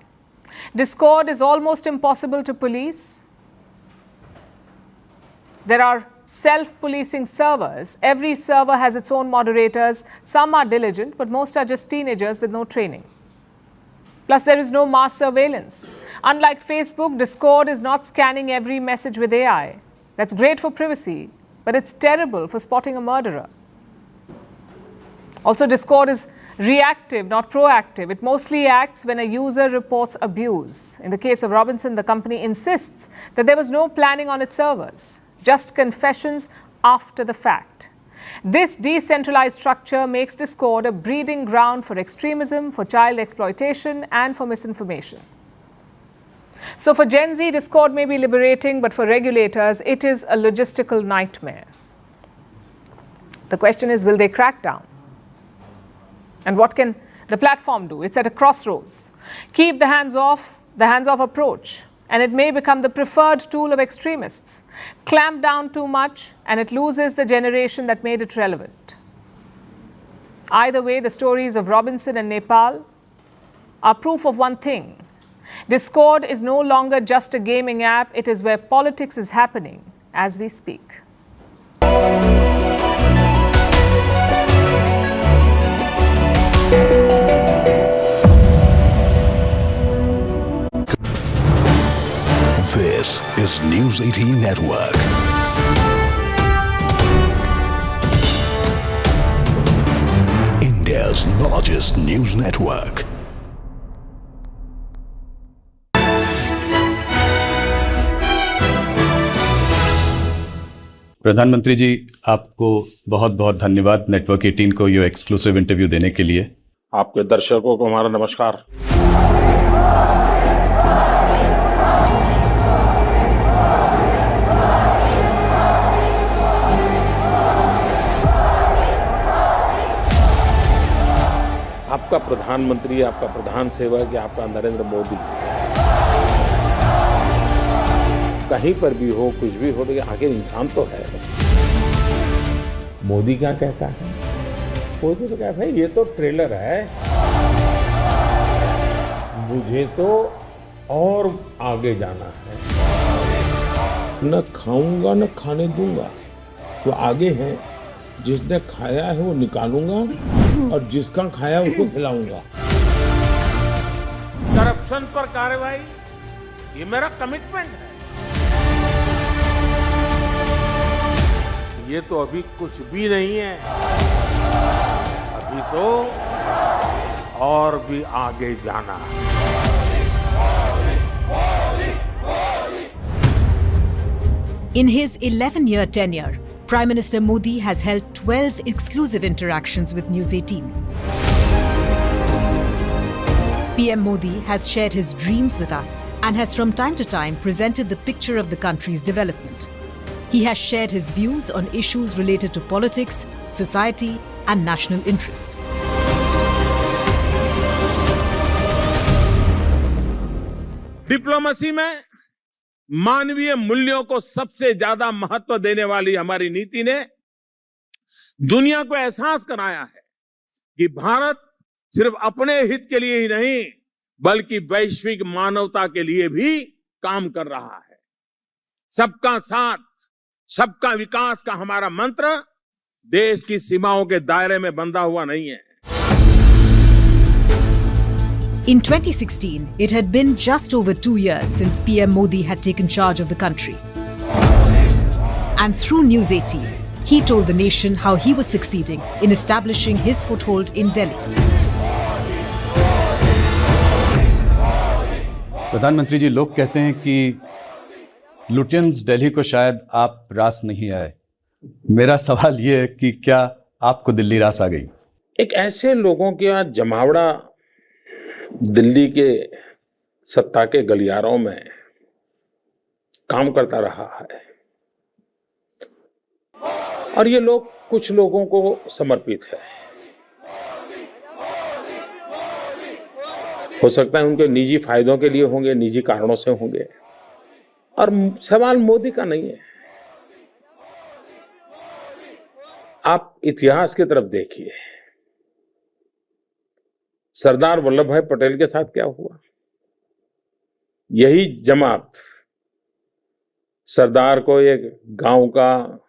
Discord is almost impossible to police. There are self-policing servers. Every server has its own moderators. Some are diligent, but most are just teenagers with no training. Plus, there is no mass surveillance. Unlike Facebook, Discord is not scanning every message with AI. That's great for privacy, but it's terrible for spotting a murderer. Also, Discord is reactive, not proactive. It mostly acts when a user reports abuse. In the case of Robinson, the company insists that there was no planning on its servers, just confessions after the fact. This decentralized structure makes Discord a breeding ground for extremism, for child exploitation, and for misinformation. So for Gen Z, Discord may be liberating, but for regulators, it is a logistical nightmare. The question is, will they crack down? And what can the platform do? It's at a crossroads. Keep the hands-off approach, and it may become the preferred tool of extremists. Clamp down too much, and it loses the generation that made it relevant. Either way, the stories of Robinson and Nepal are proof of one thing. Discord is no longer just a gaming app, it is where politics is happening as we speak. This is News 18 Network. India's largest news network. प्रधानमंत्री जी, आपको बहुत बहुत धन्यवाद network 18 को ये exclusive interview देने के लिए। आपके दर्शकों को हमारा नमस्कार। आपका प्रधानमंत्री, आपका प्रधान सेवक या आपका नरेंद्र मोदी कहीं पर भी हो, कुछ भी हो, लेकिन आखिर इंसान तो है। मोदी क्या कहता है? मोदी तो कहता है ये तो ट्रेलर है, मुझे तो और आगे जाना है। न खाऊंगा न खाने दूंगा, तो आगे है। जिसने खाया है वो निकालूंगा और जिसका खाया उसको खिलाऊंगा। करप्शन पर कार्रवाई, ये मेरा कमिटमेंट है। ये तो अभी कुछ भी नहीं है, अभी तो और भी आगे जाना है। In his 11-year tenure, Prime Minister Modi has held 12 exclusive interactions with News 18. PM Modi has shared his dreams with us and has from time to time presented the picture of the country's development. He has shared his views on issues related to politics, society, and national interest. Diplomacy में मानवीय मूल्यों को सबसे ज्यादा महत्व देने वाली हमारी नीति ने दुनिया को एहसास कराया है कि भारत सिर्फ अपने हित के लिए ही नहीं बल्कि वैश्विक मानवता के लिए भी काम कर रहा है। सबका साथ, सबका विकास का हमारा मंत्र देश की सीमाओं के दायरे में बंधा हुआ नहीं है। In 2016, it had been just over 2 years since PM Modi had taken charge of the country. And through News 18, he told the nation how he was succeeding in establishing his foothold in Delhi. प्रधानमंत्री जी, लोग कहते हैं कि Lutyens Delhi को शायद आप रास नहीं आए। मेरा सवाल ये है कि क्या आपको दिल्ली रास आ गई? एक ऐसे लोगों का जमावड़ा दिल्ली के सत्ता के गलियारों में काम करता रहा है और ये लोग कुछ लोगों को समर्पित है। हो सकता है उनके निजी फायदों के लिए होंगे, निजी कारणों से होंगे, और सवाल मोदी का नहीं है। आप इतिहास की तरफ देखिए, सरदार वल्लभ भाई पटेल के साथ क्या हुआ? यही जमात सरदार को एक गांव का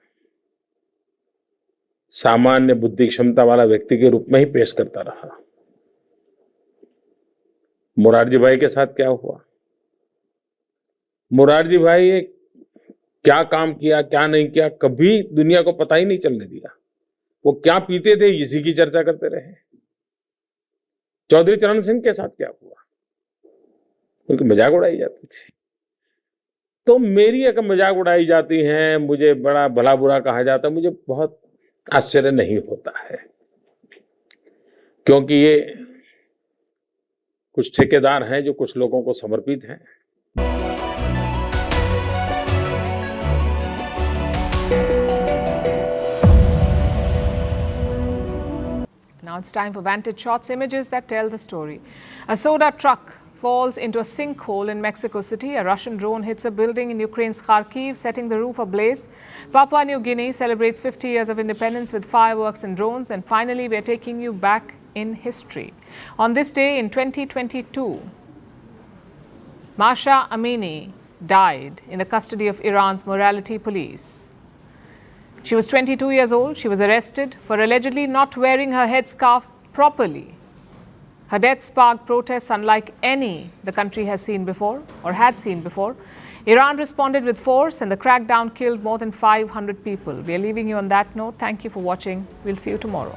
सामान्य बुद्धि क्षमता वाला व्यक्ति के रूप में ही पेश करता रहा। मोरारजी भाई के साथ क्या हुआ? मोरारजी भाई क्या काम किया, क्या नहीं किया, कभी दुनिया को पता ही नहीं चलने दिया। वो क्या पीते थे इसी की चर्चा करते रहे। चौधरी चरण सिंह के साथ क्या हुआ? उनकी मजाक उड़ाई जाती थी। तो मेरी एक मजाक उड़ाई जाती है, मुझे बड़ा भला बुरा कहा जाता है, मुझे बहुत आश्चर्य नहीं होता है, क्योंकि ये कुछ ठेकेदार हैं जो कुछ लोगों को समर्पित हैं। Now it's time for Vantage shots, images that tell the story. A soda truck falls into a sinkhole in Mexico City. A Russian drone hits a building in Ukraine's Kharkiv, setting the roof ablaze. Papua New Guinea celebrates 50 years of independence with fireworks and drones. And finally, we are taking you back in history. On this day in 2022, Masha Amini died in the custody of Iran's morality police. She was 22 years old. She was arrested for allegedly not wearing her headscarf properly. Her death sparked protests unlike any the country has seen before or had seen before. Iran responded with force and the crackdown killed more than 500 people. We are leaving you on that note. Thank you for watching. We'll see you tomorrow.